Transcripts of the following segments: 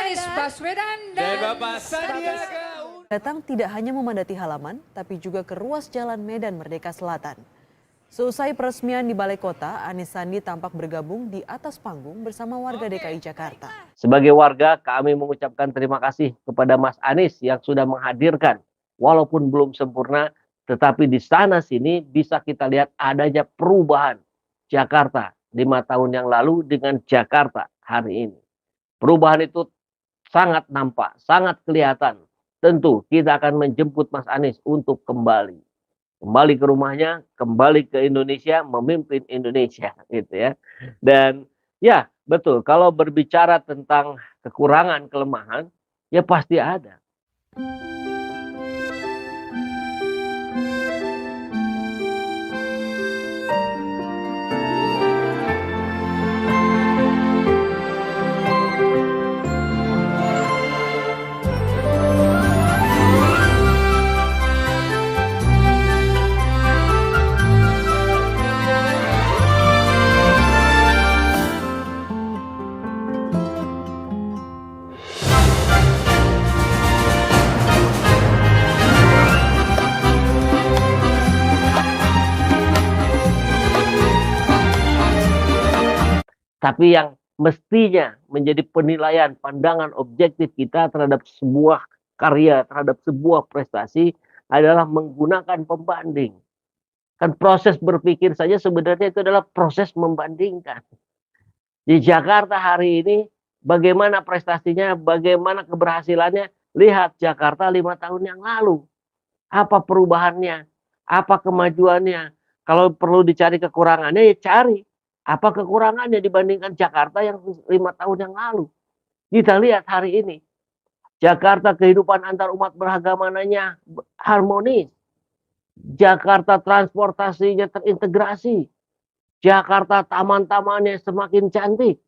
Anies Baswedan dan Bapak Sandiaga Uno. Datang tidak hanya memadati halaman, tapi juga ke ruas Jalan Medan Merdeka Selatan. Seusai peresmian di Balai Kota, Anies Sandi tampak bergabung di atas panggung bersama warga DKI Jakarta. Sebagai warga, kami mengucapkan terima kasih kepada Mas Anies yang sudah menghadirkan, walaupun belum sempurna, tetapi di sana sini bisa kita lihat adanya perubahan Jakarta 5 tahun yang lalu dengan Jakarta hari ini. Perubahan itu sangat nampak, sangat kelihatan. Tentu kita akan menjemput Mas Anies untuk kembali ke rumahnya, kembali ke Indonesia, memimpin Indonesia gitu ya. Dan ya betul, kalau berbicara tentang kekurangan, kelemahan, ya pasti ada. Tapi yang mestinya menjadi penilaian pandangan objektif kita terhadap sebuah karya, terhadap sebuah prestasi adalah menggunakan pembanding. Kan proses berpikir saja sebenarnya itu adalah proses membandingkan. Di Jakarta hari ini bagaimana prestasinya, bagaimana keberhasilannya, lihat Jakarta 5 tahun yang lalu. Apa perubahannya, apa kemajuannya. Kalau perlu dicari kekurangannya ya cari. Apa kekurangannya dibandingkan Jakarta yang 5 tahun yang lalu. Kita lihat hari ini. Jakarta kehidupan antar umat beragamananya harmonis. Jakarta transportasinya terintegrasi. Jakarta taman-tamannya semakin cantik.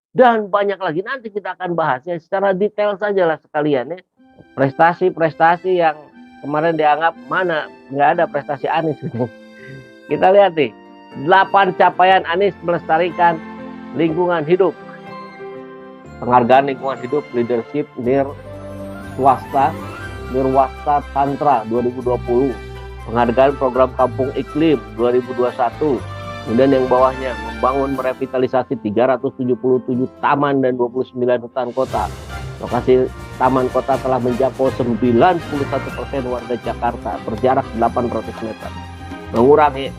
Dan banyak lagi nanti kita akan bahasnya secara detail sajalah sekalian ya. Prestasi-prestasi yang kemarin dianggap mana nggak ada prestasi Anies. Kita lihat nih. 8 capaian Anies melestarikan lingkungan hidup. Penghargaan lingkungan hidup leadership Nirwasta Tantra 2020. Penghargaan program kampung iklim 2021. Kemudian yang bawahnya membangun merevitalisasi 377 taman dan 29 hutan kota. Lokasi taman kota telah menjangkau 91% warga Jakarta berjarak 800 meter. Mengurangi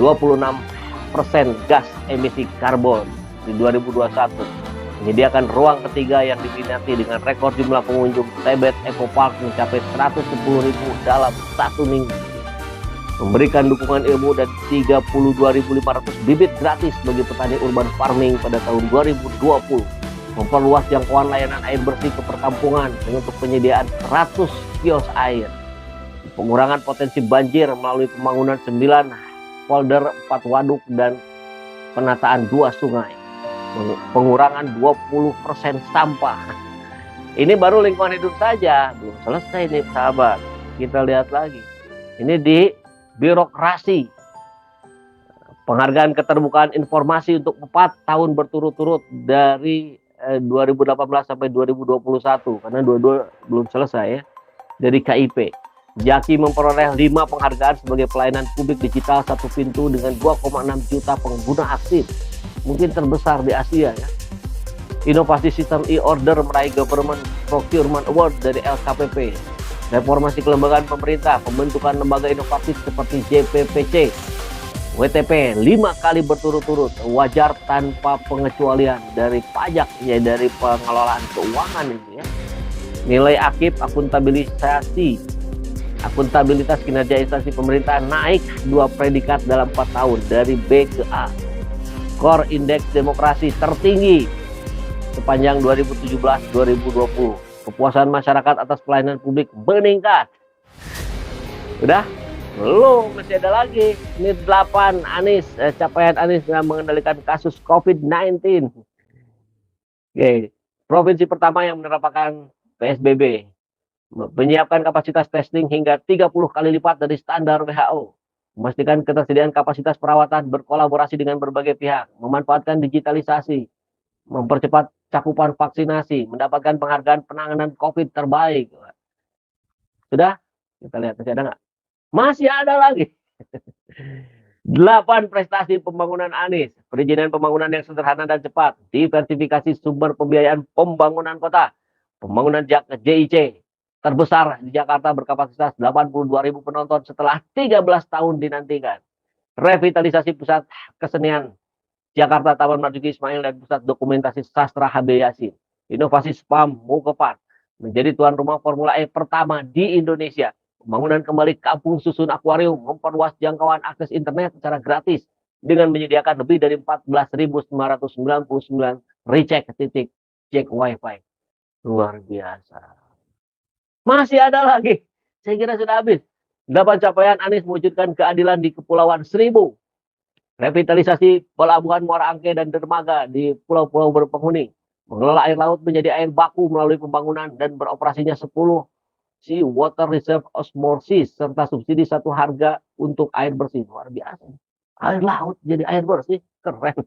26% gas emisi karbon di 2021. Menyediakan ruang ketiga yang diminati dengan rekor jumlah pengunjung Tebet Eco Park mencapai 110.000 dalam 1 minggu. Memberikan dukungan ilmu dan 32.500 bibit gratis bagi petani urban farming pada tahun 2020. Memperluas jangkauan layanan air bersih ke perkampungan dengan untuk penyediaan 100 kios air. Pengurangan potensi banjir melalui pembangunan 9 polder 4 waduk dan penataan 2 sungai. Pengurangan 20% sampah. Ini baru lingkungan hidup saja, belum selesai nih sahabat. Kita lihat lagi. Ini di birokrasi. Penghargaan keterbukaan informasi untuk 4 tahun berturut-turut dari 2018 sampai 2021 karena dua-dua belum selesai ya. Dari KIP. Jaki memperoleh 5 penghargaan sebagai pelayanan publik digital 1 pintu dengan 2,6 juta pengguna aktif. Mungkin terbesar di Asia ya. Inovasi sistem e-order meraih Government Procurement Award dari LKPP. Reformasi kelembagaan pemerintah, pembentukan lembaga inovatif seperti JPPC. WTP 5 kali berturut-turut wajar tanpa pengecualian dari pajak ya, dari pengelolaan keuangan ini ya. Nilai AKIP akuntabilitas kinerja instansi pemerintah naik 2 predikat dalam 4 tahun dari B ke A. Core Indeks Demokrasi tertinggi sepanjang 2017-2020. Kepuasan masyarakat atas pelayanan publik meningkat. Udah? Belum, masih ada lagi. Ini 8 capaian Anies dalam mengendalikan kasus COVID-19. Oke. Provinsi pertama yang menerapkan PSBB. Menyiapkan kapasitas testing hingga 30 kali lipat dari standar WHO. Memastikan ketersediaan kapasitas perawatan berkolaborasi dengan berbagai pihak. Memanfaatkan digitalisasi. Mempercepat cakupan vaksinasi, mendapatkan penghargaan penanganan COVID terbaik. Sudah? Kita lihat masih ada nggak? Masih ada lagi. 8 prestasi pembangunan Anies, perizinan pembangunan yang sederhana dan cepat, diversifikasi sumber pembiayaan pembangunan kota, pembangunan JIC terbesar di Jakarta berkapasitas 82.000 penonton setelah 13 tahun dinantikan, revitalisasi pusat kesenian Jakarta Taman Marzuki Ismail dan pusat dokumentasi sastra HB Yasin, inovasi SPAM Mukepat, menjadi tuan rumah Formula E pertama di Indonesia, pembangunan kembali kampung susun akuarium, memperluas jangkauan akses internet secara gratis dengan menyediakan lebih dari 14.999 recheck titik cek wifi. Luar biasa. Masih ada lagi. Saya kira sudah habis. 8 capaian Anies mewujudkan keadilan di Kepulauan Seribu. Revitalisasi pelabuhan Muara Angke dan dermaga di pulau-pulau berpenghuni. Mengelola air laut menjadi air baku melalui pembangunan dan beroperasinya 10 Sea Water Reserve Osmosis serta subsidi 1 harga untuk air bersih. Luar biasa. Air laut jadi air bersih. Keren.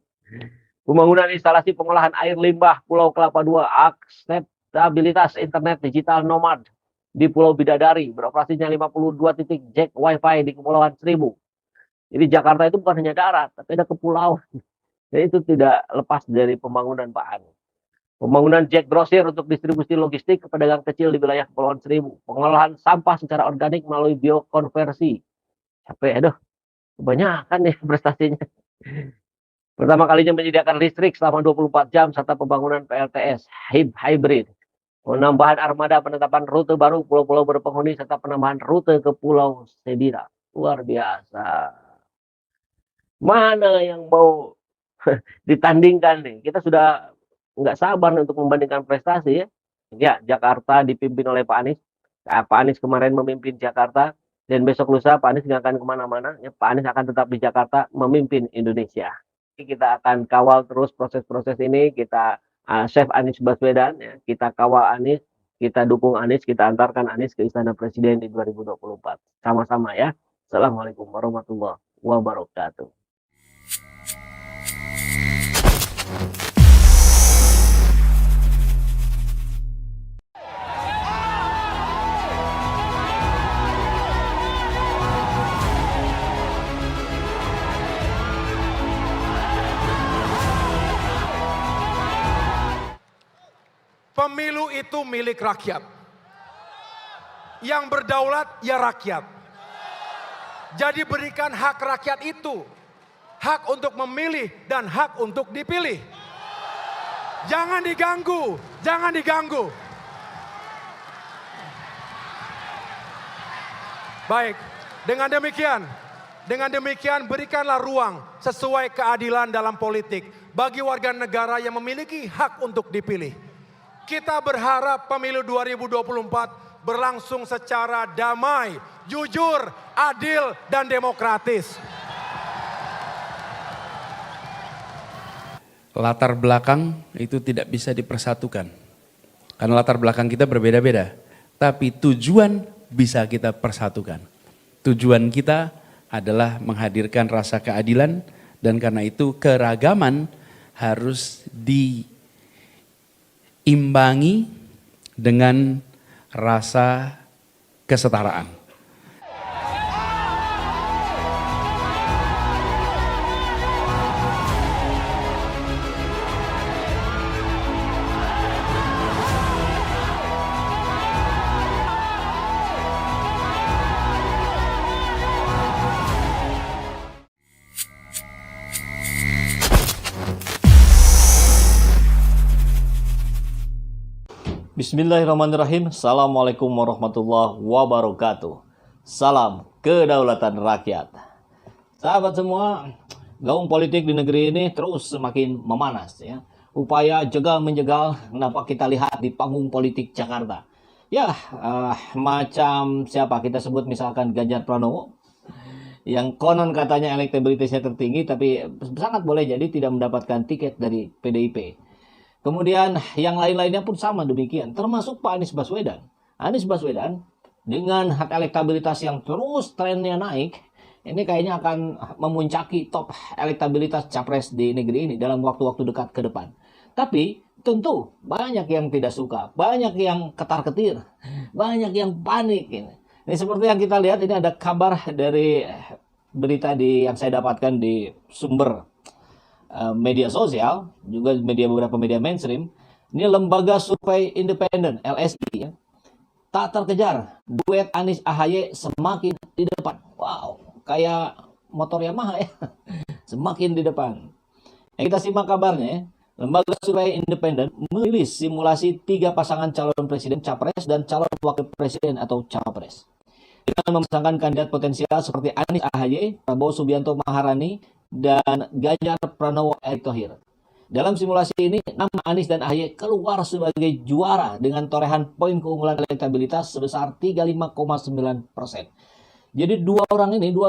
Pembangunan instalasi pengolahan air limbah Pulau Kelapa II, akseptabilitas internet digital nomad di Pulau Bidadari, beroperasinya 52 titik jack wifi di Kepulauan Seribu. Jadi Jakarta itu bukan hanya darat, tapi ada kepulauan. Dan itu tidak lepas dari pembangunan Pak Anies. Pembangunan jack grosir untuk distribusi logistik ke pedagang kecil di wilayah Kepulauan Seribu. Pengolahan sampah secara organik melalui biokonversi. Capek, aduh, kebanyakan nih prestasinya. Pertama kalinya menyediakan listrik selama 24 jam serta pembangunan PLTS hybrid. Penambahan armada, penetapan rute baru pulau-pulau berpenghuni serta penambahan rute ke Pulau Sebira. Luar biasa. Mana yang mau ditandingkan nih? Kita sudah nggak sabar untuk membandingkan prestasi ya. Ya, Jakarta dipimpin oleh Pak Anies. Pak Anies kemarin memimpin Jakarta dan besok lusa Pak Anies nggak akan kemana-mana. Ya, Pak Anies akan tetap di Jakarta memimpin Indonesia. Kita akan kawal terus proses-proses ini. Kita Chef Anies Baswedan, ya, kita kawal Anies, kita dukung Anies, kita antarkan Anies ke Istana Presiden di 2024. Sama-sama ya. Assalamualaikum warahmatullahi wabarakatuh. Pemilu itu milik rakyat. Yang berdaulat ya rakyat. Jadi berikan hak rakyat itu. Hak untuk memilih dan hak untuk dipilih. Jangan diganggu, jangan diganggu. Baik, dengan demikian berikanlah ruang sesuai keadilan dalam politik bagi warga negara yang memiliki hak untuk dipilih. Kita berharap pemilu 2024 berlangsung secara damai, jujur, adil, dan demokratis. Latar belakang itu tidak bisa dipersatukan. Karena latar belakang kita berbeda-beda. Tapi tujuan bisa kita persatukan. Tujuan kita adalah menghadirkan rasa keadilan dan karena itu keragaman harus diimbangi dengan rasa kesetaraan. Bismillahirrahmanirrahim. Assalamualaikum warahmatullahi wabarakatuh. Salam kedaulatan rakyat. Sahabat semua, gaung politik di negeri ini terus semakin memanas ya. Upaya jegal menjegal dapat kita lihat di panggung politik Jakarta. Ya, macam siapa kita sebut misalkan Ganjar Pranowo yang konon katanya elektabilitasnya tertinggi tapi sangat boleh jadi tidak mendapatkan tiket dari PDIP. Kemudian yang lain-lainnya pun sama demikian, termasuk Pak Anies Baswedan. Anies Baswedan dengan elektabilitas yang terus trennya naik, ini kayaknya akan memuncaki top elektabilitas capres di negeri ini dalam waktu-waktu dekat ke depan. Tapi tentu banyak yang tidak suka, banyak yang ketar-ketir, banyak yang panik. Ini seperti yang kita lihat, ini ada kabar dari berita yang saya dapatkan di sumber media sosial, juga beberapa media mainstream. Ini lembaga survei independen LSI ya, tak terkejar, duet Anies AHY semakin di depan. Wow, kayak motor Yamaha ya, semakin di depan. Kita simak kabarnya ya. Lembaga survei independen merilis simulasi 3 pasangan calon presiden capres dan calon wakil presiden atau capres, dengan memasangkan kandidat potensial seperti Anies AHY, Prabowo Subianto Maharani, dan Ganjar Pranowo Erick Thohir. Dalam simulasi ini, nama Anies dan AHY keluar sebagai juara dengan torehan poin keunggulan elektabilitas sebesar 35,9%. Jadi dua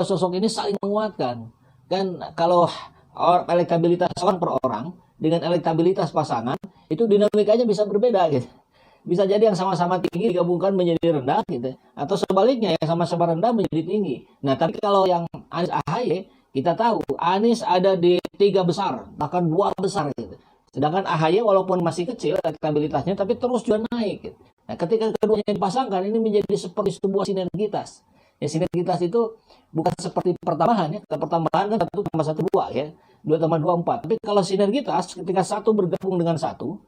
sosok ini saling menguatkan. Kan kalau elektabilitas orang per orang dengan elektabilitas pasangan itu dinamikanya bisa berbeda gitu. Bisa jadi yang sama-sama tinggi digabungkan menjadi rendah gitu, atau sebaliknya yang sama-sama rendah menjadi tinggi. Nah, tapi kalau yang Anies AHY, kita tahu Anies ada di 3 besar, bahkan 2 besar gitu. Sedangkan AHY walaupun masih kecil elektabilitasnya tapi terus juga naik gitu. Nah, ketika keduanya dipasangkan ini menjadi seperti sebuah sinergitas. Ya, sinergitas itu bukan seperti pertambahan ya. Pertambahan kan 1 tambah 1 2 ya. 2 tambah 2 4. Tapi kalau sinergitas ketika satu bergabung dengan satu,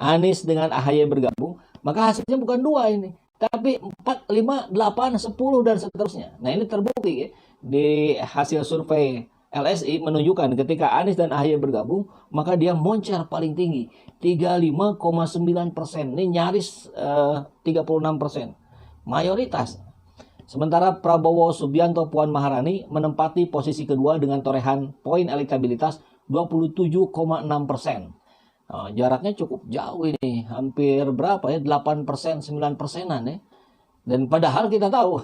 Anies dengan AHY bergabung, maka hasilnya bukan 2 ini, tapi 4, 5, 8, 10 dan seterusnya. Nah, ini terbukti ya. Di hasil survei LSI menunjukkan ketika Anies dan AHY bergabung, maka dia moncer paling tinggi, 35,9%. Ini nyaris 36%. Mayoritas. Sementara Prabowo Subianto Puan Maharani menempati posisi kedua dengan torehan poin elektabilitas 27,6%. Jaraknya cukup jauh ini, hampir berapa ya, 8%, 9%-an ya. Dan padahal kita tahu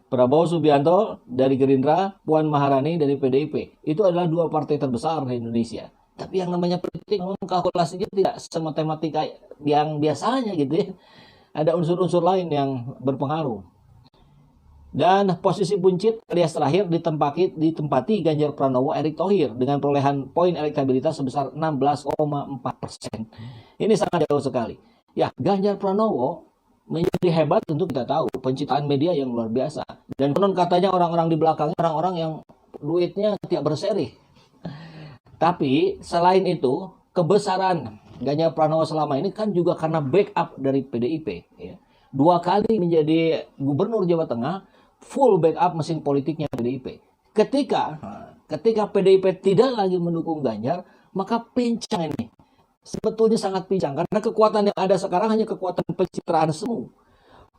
Prabowo Subianto dari Gerindra, Puan Maharani dari PDIP, itu adalah 2 partai terbesar di Indonesia. Tapi yang namanya politik memang kalkulasinya tidak sematematika yang biasanya gitu ya. Ada unsur-unsur lain yang berpengaruh. Dan posisi buncit alias terakhir ditempati Ganjar Pranowo Erick Thohir dengan perolehan poin elektabilitas sebesar 16,4%. Ini sangat jauh sekali. Ya, Ganjar Pranowo menjadi hebat tentu kita tahu, pencitraan media yang luar biasa. Dan konon katanya orang-orang di belakangnya orang-orang yang duitnya tidak berseri. Tapi selain itu, kebesaran Ganjar Pranowo selama ini kan juga karena backup dari PDIP. Ya. 2 kali menjadi gubernur Jawa Tengah, full backup mesin politiknya PDIP. Ketika PDIP tidak lagi mendukung Ganjar, maka pincang ini. Sebetulnya sangat pincang. Karena kekuatan yang ada sekarang hanya kekuatan pencitraan semu.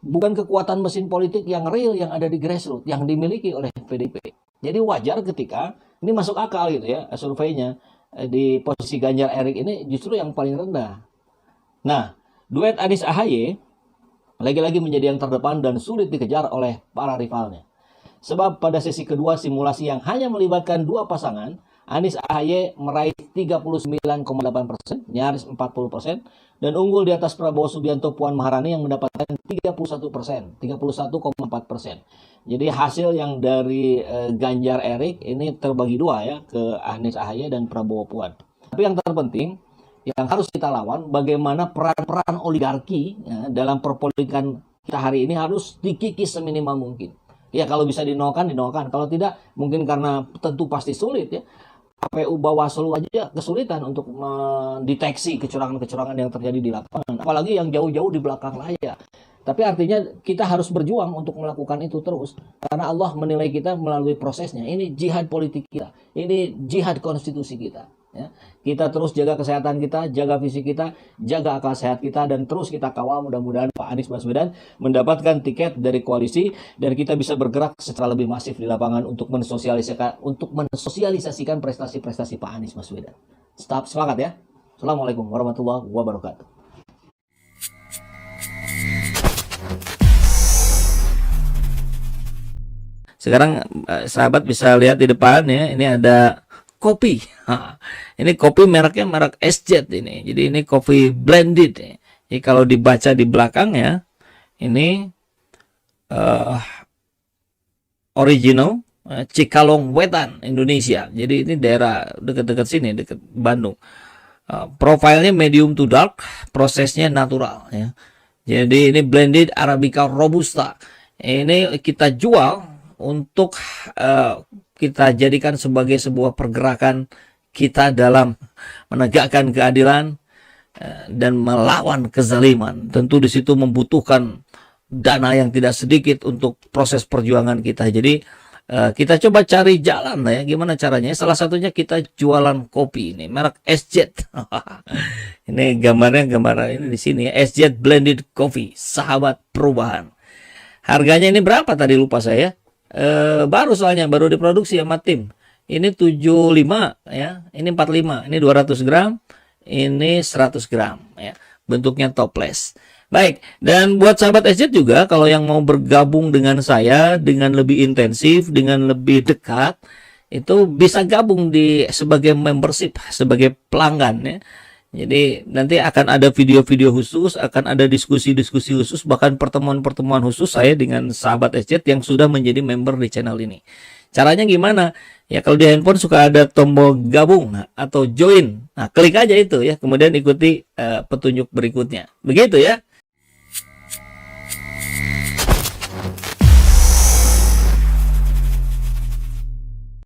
Bukan kekuatan mesin politik yang real yang ada di grassroots, yang dimiliki oleh PDIP. Jadi wajar ketika, ini masuk akal gitu ya, surveinya, di posisi Ganjar Erick ini justru yang paling rendah. Nah, duet Anies AHY lagi-lagi menjadi yang terdepan dan sulit dikejar oleh para rivalnya. Sebab pada sesi kedua simulasi yang hanya melibatkan 2 pasangan, Anies AHY meraih 39,8%, nyaris 40%, dan unggul di atas Prabowo Subianto Puan Maharani yang mendapatkan 31%, 31,4%. Jadi hasil yang dari Ganjar Erick ini terbagi 2 ya, ke Anies AHY dan Prabowo Puan. Tapi yang terpenting, yang harus kita lawan, bagaimana peran-peran oligarki ya, dalam perpolitikan kita hari ini harus dikikis seminimal mungkin. Ya kalau bisa dinolkan, dinolkan. Kalau tidak, mungkin karena tentu pasti sulit ya. KPU Bawaslu aja kesulitan untuk mendeteksi kecurangan-kecurangan yang terjadi di lapangan. Apalagi yang jauh-jauh di belakang layar. Tapi artinya kita harus berjuang untuk melakukan itu terus. Karena Allah menilai kita melalui prosesnya. Ini jihad politik kita. Ini jihad konstitusi kita. Ya. Kita terus jaga kesehatan kita, jaga fisik kita, jaga akal sehat kita, dan terus kita kawal mudah-mudahan Pak Anies Baswedan mendapatkan tiket dari koalisi dan kita bisa bergerak secara lebih masif di lapangan untuk mensosialisasikan prestasi-prestasi Pak Anies Baswedan. Tetap semangat ya. Assalamualaikum warahmatullahi wabarakatuh. Sekarang sahabat bisa lihat di depan ya, ini ada kopi. Ini kopi mereknya merek SZ ini. Jadi ini kopi blended ya. Jadi kalau dibaca di belakangnya ini original Cikalong Wetan Indonesia. Jadi ini daerah dekat-dekat sini, dekat Bandung. Profilnya medium to dark, prosesnya natural ya. Jadi ini blended Arabica Robusta. Ini kita jual untuk kita jadikan sebagai sebuah pergerakan kita dalam menegakkan keadilan dan melawan kezaliman. Tentu di situ membutuhkan dana yang tidak sedikit untuk proses perjuangan kita. Jadi kita coba cari jalan ya, gimana caranya. Salah satunya kita jualan kopi ini, merek SZ. Ini gambarnya ini di sini ya, SZ Blended Coffee, sahabat perubahan. Harganya ini berapa tadi lupa saya. Baru soalnya baru diproduksi sama tim. Ini 75 ya, ini 45, ini 200 gram, ini 100 gram ya. Bentuknya toples. Baik, dan buat sahabat SZ juga kalau yang mau bergabung dengan saya dengan lebih intensif, dengan lebih dekat, itu bisa gabung sebagai membership, sebagai pelanggan ya. Jadi nanti akan ada video-video khusus, akan ada diskusi-diskusi khusus, bahkan pertemuan-pertemuan khusus saya dengan sahabat SZ yang sudah menjadi member di channel ini. Caranya gimana? Ya kalau di handphone suka ada tombol gabung atau join. Nah, klik aja itu ya, kemudian ikuti petunjuk berikutnya. Begitu ya.